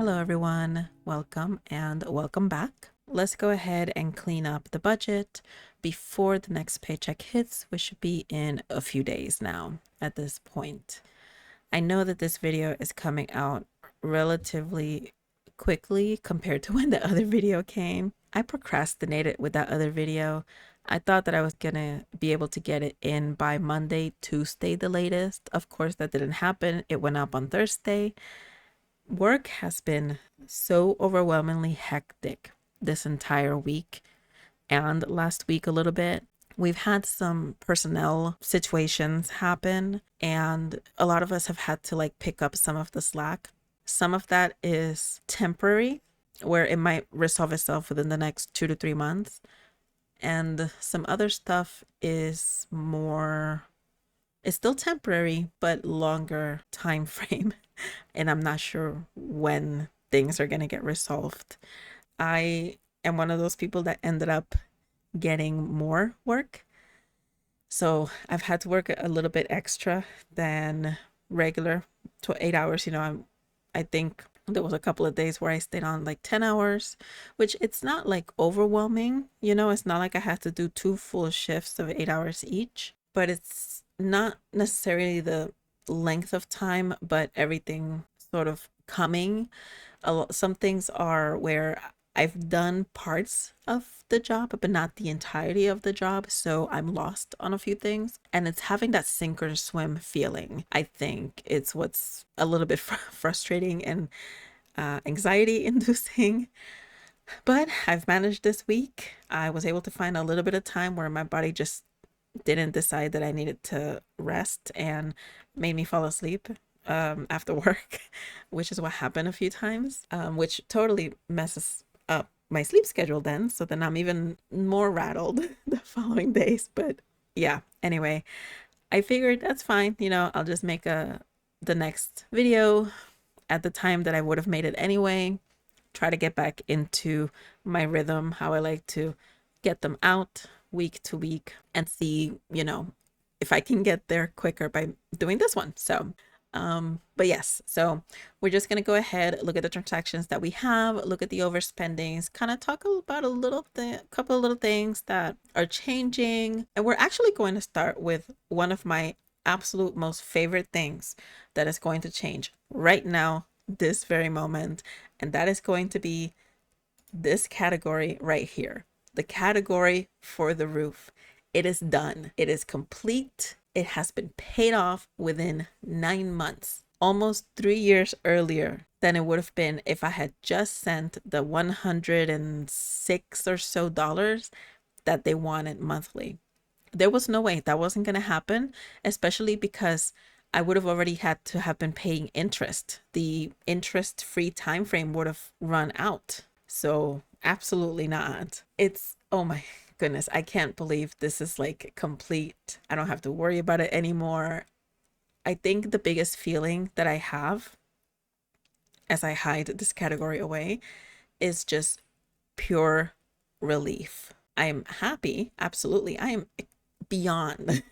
Hello everyone, welcome and welcome back. Let's go ahead and clean up the budget before the next paycheck hits, which should be in a few days now at this point. I know that this video is coming out relatively quickly compared to when the other video came. I procrastinated with that other video. I thought that I was gonna be able to get it in by Monday, Tuesday, the latest. Of course, that didn't happen. It went up on Thursday. Work has been so overwhelmingly hectic this entire week and last week a little bit. We've had some personnel situations happen, and a lot of us have had to pick up some of the slack. Some of that is temporary, where it might resolve itself within the next 2 to 3 months. And some other stuff is more, it's still temporary, but longer time frame. And I'm not sure when things are going to get resolved. I am one of those people that ended up getting more work. So I've had to work a little bit extra than regular to 8 hours. I think there was a couple of days where I stayed on 10 hours, which it's not overwhelming. It's not like I had to do two full shifts of 8 hours each, but it's not necessarily the length of time, but everything sort of coming. Some things are where I've done parts of the job, but not the entirety of the job. So I'm lost on a few things. And it's having that sink or swim feeling. I think it's what's a little bit frustrating and anxiety inducing. But I've managed this week. I was able to find a little bit of time where my body just didn't decide that I needed to rest and made me fall asleep after work, which is what happened a few times, which totally messes up my sleep schedule then. So then I'm even more rattled the following days. But yeah, anyway, I figured that's fine. I'll just make the next video at the time that I would have made it anyway. Try to get back into my rhythm, how I like to get them out week to week and see, if I can get there quicker by doing this one. So but yes, so we're just going to go ahead, look at the transactions that we have, look at the overspendings, kind of talk about a couple of little things that are changing. And we're actually going to start with one of my absolute most favorite things that is going to change right now, this very moment. And that is going to be this category right here, the category for the roof. It is done. It is complete. It has been paid off within 9 months, almost 3 years earlier than it would have been if I had just sent the 106 or so dollars that they wanted monthly. There was no way that wasn't going to happen, especially because I would have already had to have been paying interest. The interest-free time frame would have run out. So absolutely not. It's, oh my goodness, I can't believe this is complete. I don't have to worry about it anymore. I think the biggest feeling that I have as I hide this category away is just pure relief. I'm happy, absolutely. I am beyond.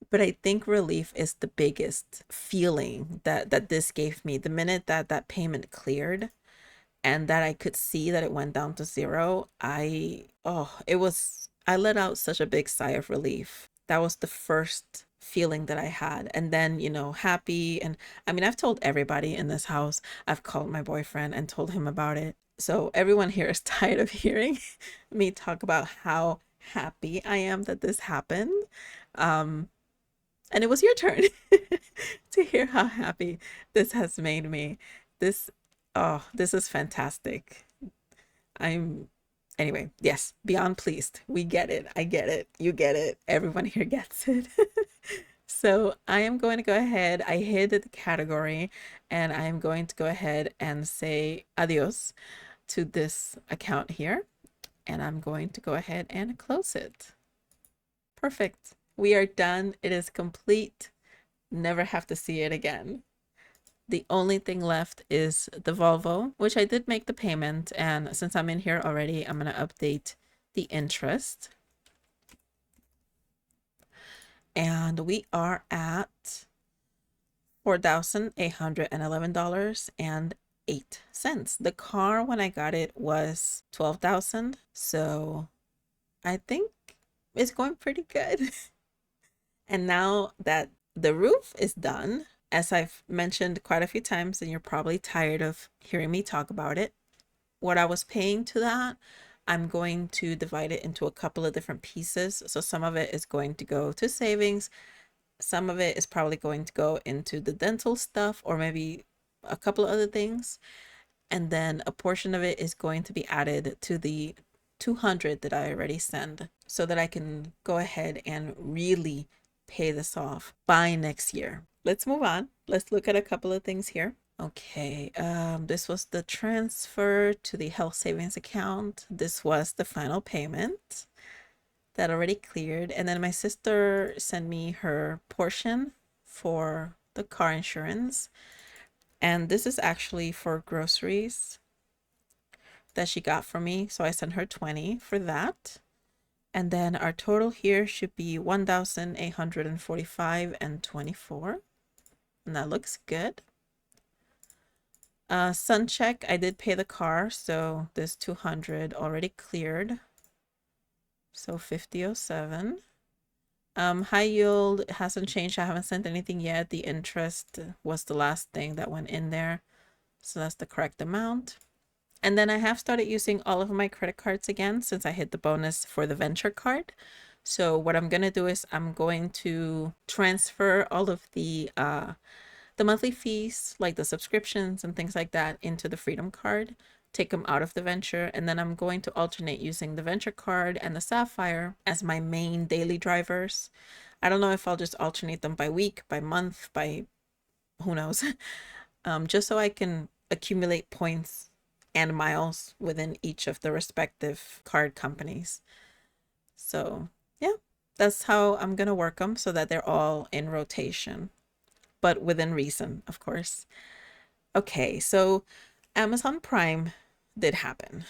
But I think relief is the biggest feeling that this gave me. The minute that payment cleared and that I could see that it went down to zero, I let out such a big sigh of relief. That was the first feeling that I had. And then, happy. And I mean, I've told everybody in this house. I've called my boyfriend and told him about it. So everyone here is tired of hearing me talk about how happy I am that this happened. And it was your turn to hear how happy this has made me. This, oh, this is fantastic. I'm, anyway, yes, beyond pleased. We get it. I get it. You get it. Everyone here gets it. So I am going to go ahead. I hid the category and I am going to go ahead and say adios to this account here. And I'm going to go ahead and close it. Perfect. We are done. It is complete. Never have to see it again. The only thing left is the Volvo, which I did make the payment. And since I'm in here already, I'm going to update the interest. And we are at $4,811.80. $0.08. The car when I got it was 12,000. So I think it's going pretty good. And now that the roof is done, as I've mentioned quite a few times, and you're probably tired of hearing me talk about it, what I was paying to that, I'm going to divide it into a couple of different pieces. So some of it is going to go to savings. Some of it is probably going to go into the dental stuff or maybe a couple of other things. And then a portion of it is going to be added to the 200 that I already send so that I can go ahead and really pay this off by next year. Let's move on. Let's look at a couple of things here. Okay, this was the transfer to the health savings account. This was the final payment that already cleared. And then my sister sent me her portion for the car insurance. And this is actually for groceries that she got from me. So I sent her 20 for that. And then our total here should be 1,845 and 24. And that looks good. Sun check, I did pay the car, so this 200 already cleared. So 5007. High yield hasn't changed. I haven't sent anything yet. The interest was the last thing that went in there. So that's the correct amount. And then I have started using all of my credit cards again since I hit the bonus for the venture card. So what I'm going to do is I'm going to transfer all of the monthly fees, like the subscriptions and things like that, into the Freedom card, take them out of the venture, and then I'm going to alternate using the venture card and the Sapphire as my main daily drivers. I don't know if I'll just alternate them by week, by month, by who knows, just so I can accumulate points and miles within each of the respective card companies. So yeah, that's how I'm gonna work them so that they're all in rotation, but within reason, of course. Okay, so Amazon Prime did happen.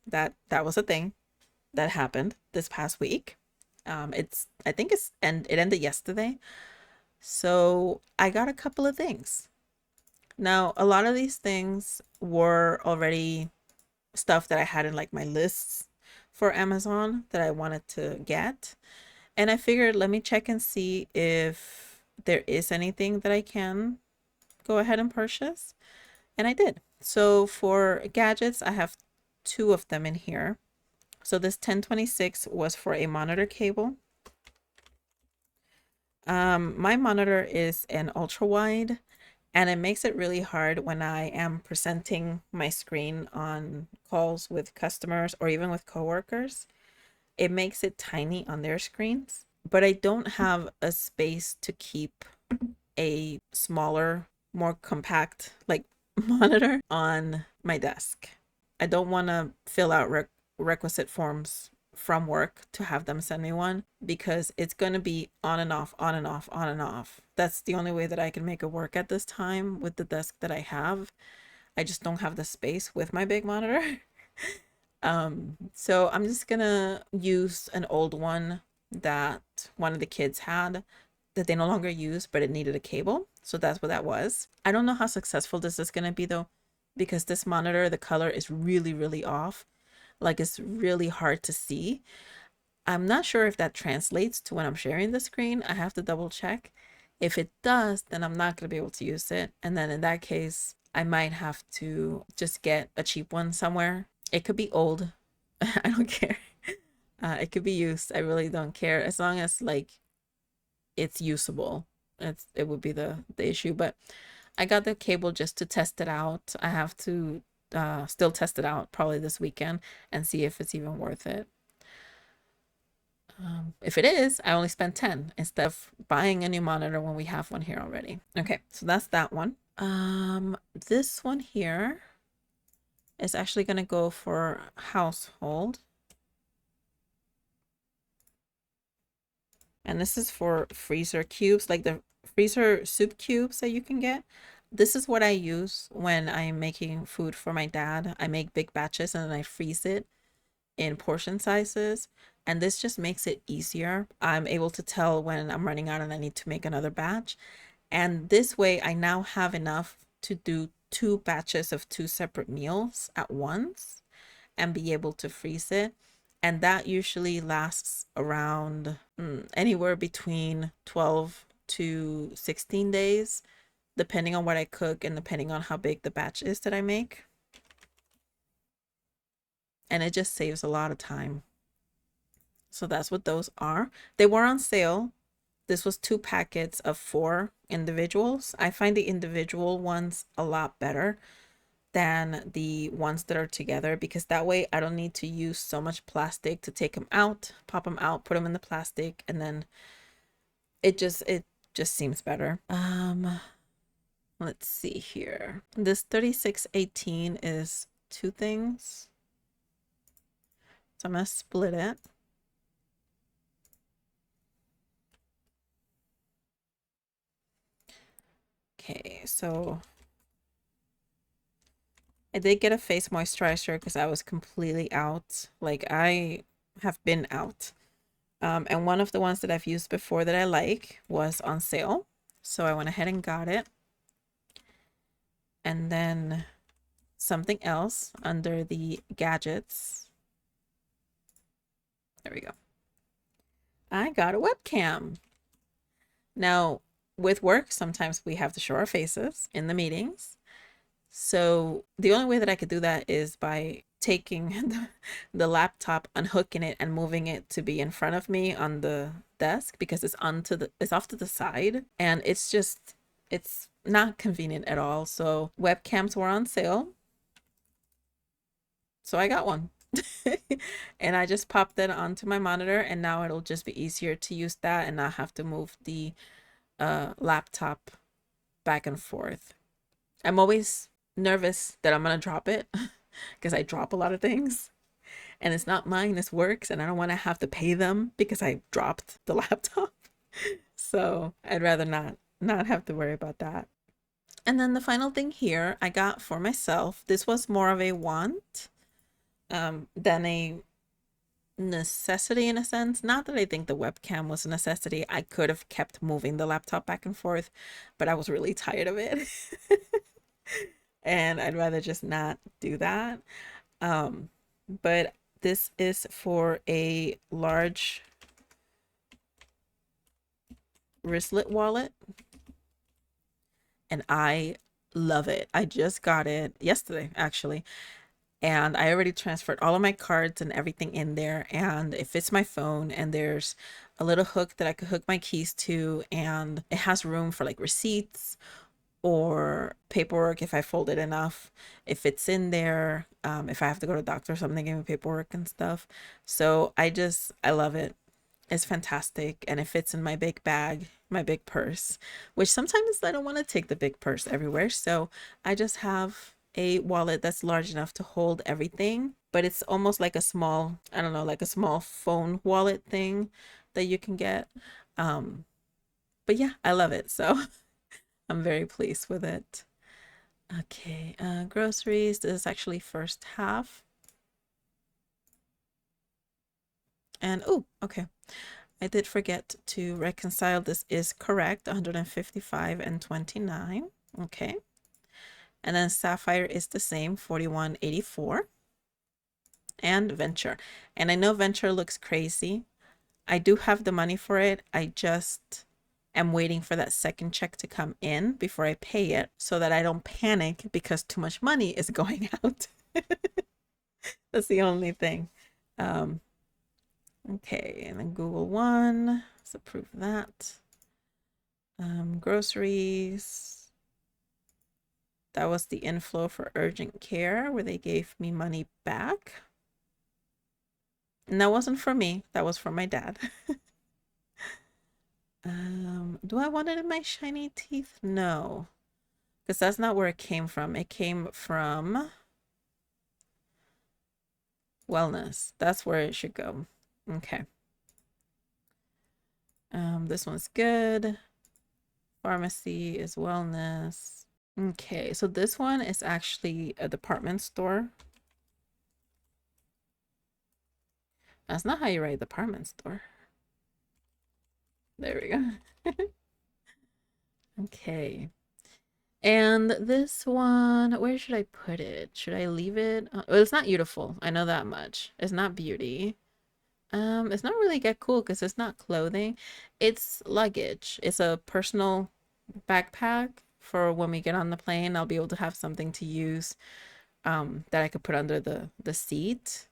That was a thing that happened this past week. I think it ended yesterday. So I got a couple of things. Now, a lot of these things were already stuff that I had in like my lists for Amazon that I wanted to get. And I figured let me check and see if there is anything that I can go ahead and purchase. And I did. So for gadgets, I have two of them in here. So this 1026 was for a monitor cable. My monitor is an ultra wide, and it makes it really hard when I am presenting my screen on calls with customers or even with coworkers. It makes it tiny on their screens, but I don't have a space to keep a smaller, more compact like monitor on my desk. I don't want to fill out requisite forms from work to have them send me one because it's going to be on and off, on and off, on and off. That's the only way that I can make it work at this time with the desk that I have. I just don't have the space with my big monitor. So I'm just gonna use an old one that one of the kids had that they no longer use, but it needed a cable. So that's what that was. I don't know how successful this is gonna be though, because this monitor, the color is really, really off. Like it's really hard to see. I'm not sure if that translates to when I'm sharing the screen. I have to double check. If it does, then I'm not going to be able to use it. And then in that case, I might have to just get a cheap one somewhere. It could be old. I don't care. It could be used. I really don't care. As long as like it's usable. It would be the issue. But I got the cable just to test it out. I have to still test it out probably this weekend and see if it's even worth it. If it is, I only spent 10 instead of buying a new monitor when we have one here already. Okay, so that's that one. This one here is actually going to go for household. And this is for freezer cubes, like the freezer soup cubes that you can get. This is what I use when I'm making food for my dad. I make big batches and then I freeze it in portion sizes, and this just makes it easier. I'm able to tell when I'm running out and I need to make another batch, and this way I now have enough to do two batches of two separate meals at once and be able to freeze it. And that usually lasts around anywhere between 12 to 16 days, depending on what I cook and depending on how big the batch is that I make. And it just saves a lot of time. So that's what those are. They were on sale. This was 2 packets of 4 individuals. I find the individual ones a lot better than the ones that are together, because that way I don't need to use so much plastic to take them out, pop them out, put them in the plastic, and then it just seems better. Let's see here. This 3618 is 2 things. So I'm gonna split it. Okay, so I did get a face moisturizer because I was completely out. Like, I have been out. And one of the ones that I've used before that I like was on sale. So I went ahead and got it. And then something else under the gadgets. There we go. I got a webcam. Now, with work, sometimes we have to show our faces in the meetings. So the only way that I could do that is by taking the laptop, unhooking it, and moving it to be in front of me on the desk, because it's off to the side, and it's not convenient at all. So webcams were on sale, so I got one. And I just popped it onto my monitor, and now it'll just be easier to use that and not have to move the laptop back and forth. I'm always nervous that I'm gonna drop it because I drop a lot of things, and it's not mine, it's works, and I don't want to have to pay them because I dropped the laptop. So I'd rather not have to worry about that. And then the final thing here I got for myself. This was more of a want than a necessity, in a sense. Not that I think the webcam was a necessity. I could have kept moving the laptop back and forth, but I was really tired of it. And I'd rather just not do that. But this is for a large wristlet wallet, and I love it. I just got it yesterday, actually, and I already transferred all of my cards and everything in there, and it fits my phone, and there's a little hook that I could hook my keys to, and it has room for like receipts or paperwork if I fold it enough. It fits in there. If I have to go to the doctor or something, give me paperwork and stuff. So I love it. It's fantastic, and it fits in my big bag, my big purse, which sometimes I don't want to take the big purse everywhere. So I just have a wallet that's large enough to hold everything, but it's almost like a small, I don't know, like a small phone wallet thing that you can get. But yeah, I love it. So I'm very pleased with it. Okay, groceries. This is actually first half. And oh, okay. I did forget to reconcile. This is correct, 155 and 29. Okay. And then Sapphire is the same, 41.84. And Venture. And I know Venture looks crazy. I do have the money for it. I just am waiting for that second check to come in before I pay it, so that I don't panic because too much money is going out. That's the only thing. Okay, and then Google One. Let's approve that. Groceries. That was the inflow for urgent care where they gave me money back. And that wasn't for me. That was for my dad. Do I want it in my shiny teeth? No. Because that's not where it came from. It came from wellness. That's where it should go. Okay. This one's good. Pharmacy is wellness. Okay, so this one is actually a department store. That's not how you write department store. There we go. Okay. And this one, where should I put it? Should I leave it? Well, it's not beautiful. I know that much. It's not beauty. It's not really get cool because it's not clothing. It's luggage. It's a personal backpack for when we get on the plane. I'll be able to have something to use that I could put under the seat.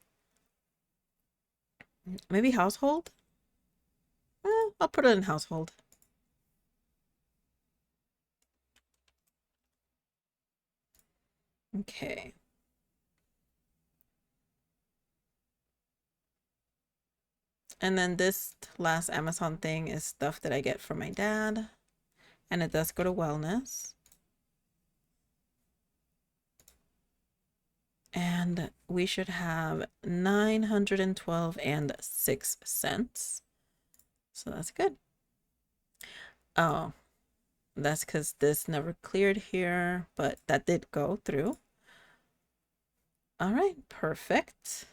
Maybe household? I'll put it in household. Okay. And then this last Amazon thing is stuff that I get from my dad. And it does go to wellness. And we should have 912 and 6 cents. So that's good. Oh, that's because this never cleared here, but that did go through. All right, perfect.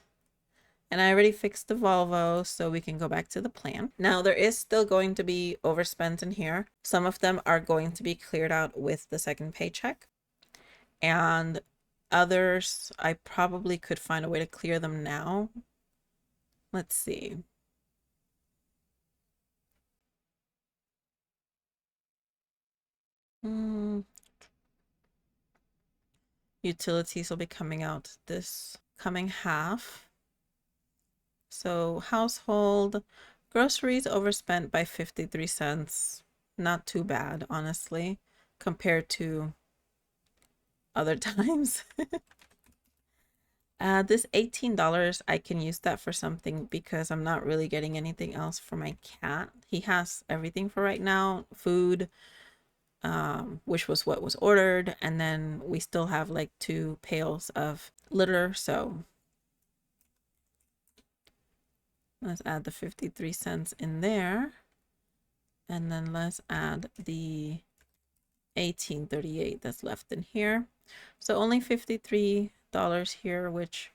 And I already fixed the Volvo, so we can go back to the plan. Now, there is still going to be overspent in here. Some of them are going to be cleared out with the second paycheck. And others, I probably could find a way to clear them now. Let's see. Utilities will be coming out this coming half. So household, groceries overspent by 53 cents. Not too bad, honestly, compared to other times. This $18, I can use that for something because I'm not really getting anything else for my cat. He has everything for right now, food, which was what was ordered, and then we still have like 2 pails of litter, so let's add the 53 cents in there. And then let's add the 18.38 that's left in here. So only $53 here, which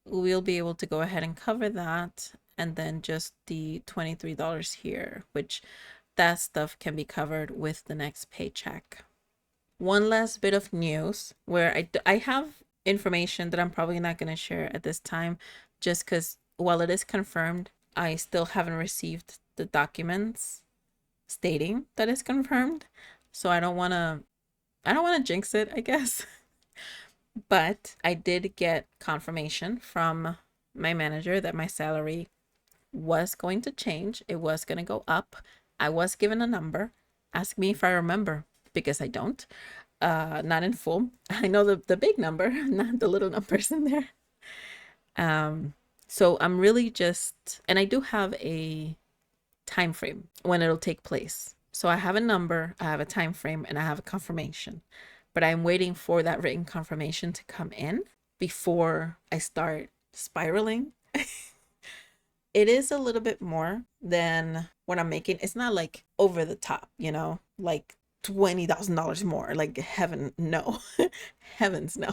we'll be able to go ahead and cover that. And then just the $23 here, which that stuff can be covered with the next paycheck. One last bit of news where I have information that I'm probably not going to share at this time, just because while it is confirmed, I still haven't received the documents stating that it's confirmed. So I don't want to jinx it, I guess. But I did get confirmation from my manager that my salary was going to change. It was going to go up. I was given a number. Ask me if I remember, because I don't. Not in full. I know the big number, not the little numbers in there. So I'm really just, and I do have a time frame when it'll take place. So I have a number, I have a time frame, and I have a confirmation. But I'm waiting for that written confirmation to come in before I start spiraling. It is a little bit more than what I'm making. It's not like over the top, like $20,000 more. Like heaven, no. Heavens, no.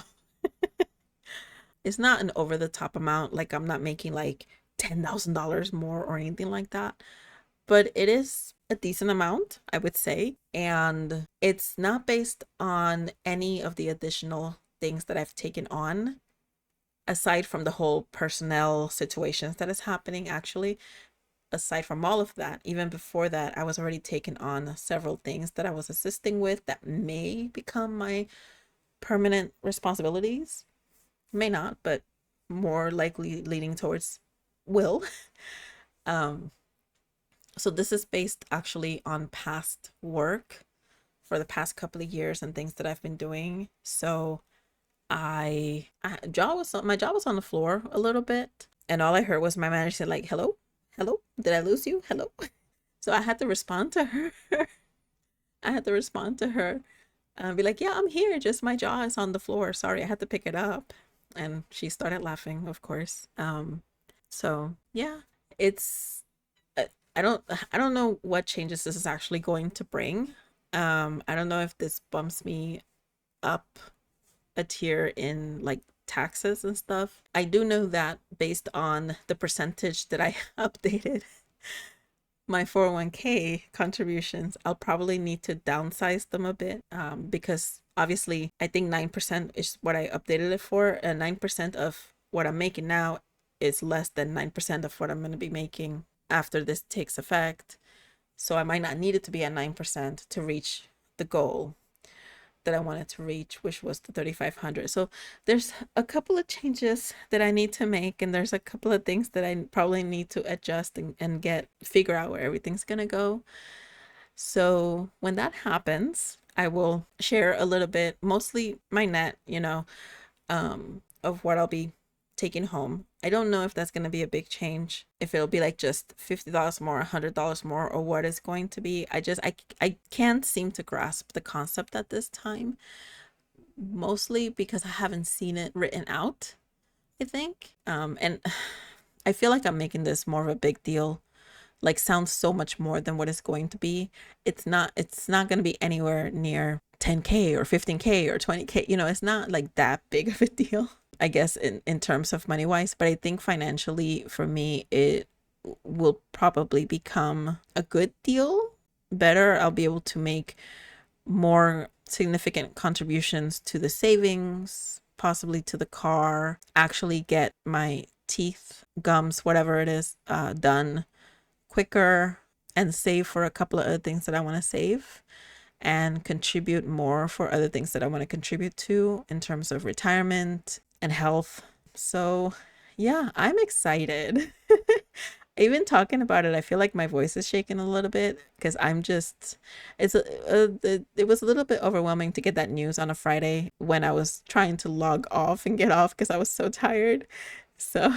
It's not an over the top amount. Like I'm not making like $10,000 more or anything like that. But it is a decent amount, I would say. And it's not based on any of the additional things that I've taken on, aside from the whole personnel situations that is happening. Actually, aside from all of that, even before that, I was already taking on several things that I was assisting with that may become my permanent responsibilities. May not, but more likely leaning towards will. um so this is based actually on past work for the past couple of years and things that I've been doing. So my jaw was on the floor a little bit, and all I heard was my manager say like, "Hello, hello, did I lose you? Hello." So I had to respond to her. I had to respond to her and be like, "Yeah, I'm here. Just my jaw is on the floor. Sorry, I had to pick it up." And she started laughing, of course. So yeah, it's uh, I don't know what changes this is actually going to bring. I don't know if this bumps me up a tier in like taxes and stuff. I do know that based on the percentage that I updated my 401k contributions, I'll probably need to downsize them a bit, because obviously I think 9% is what I updated it for, and 9% of what I'm making now is less than 9% of what I'm going to be making after this takes effect. So I might not need it to be at 9% to reach the goal that I wanted to reach, which was the 3,500. So there's a couple of changes that I need to make, and there's a couple of things that I probably need to adjust and figure out where everything's gonna go. So when that happens, I will share a little bit, mostly my net, of what I'll be taking home. I don't know if that's going to be a big change, if it'll be like just $50 more, $100 more, or what it's going to be. I can't seem to grasp the concept at this time, mostly because I haven't seen it written out, I think. And I feel like I'm making this more of a big deal, like sounds so much more than what it's going to be. It's not going to be anywhere near 10K or 15K or 20K. It's not like that big of a deal, I guess, in terms of money wise. But I think financially for me, it will probably become a good deal. Better. I'll be able to make more significant contributions to the savings, possibly to the car, actually get my teeth, gums, whatever it is, done quicker, and save for a couple of other things that I want to save, and contribute more for other things that I want to contribute to in terms of retirement and health. So, yeah, I'm excited. Even talking about it, I feel like my voice is shaking a little bit because it was a little bit overwhelming to get that news on a Friday when I was trying to log off and get off because I was so tired. So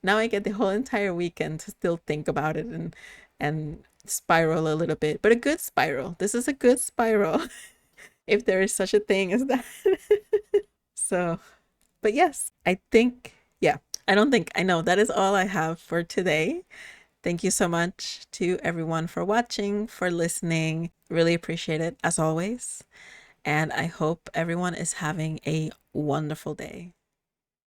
now I get the whole entire weekend to still think about it and spiral a little bit, but a good spiral. This is a good spiral, if there is such a thing as that. So, but yes, I think, yeah, I don't think, I know that is all I have for today. Thank you so much to everyone for watching, for listening. Really appreciate it as always. And I hope everyone is having a wonderful day.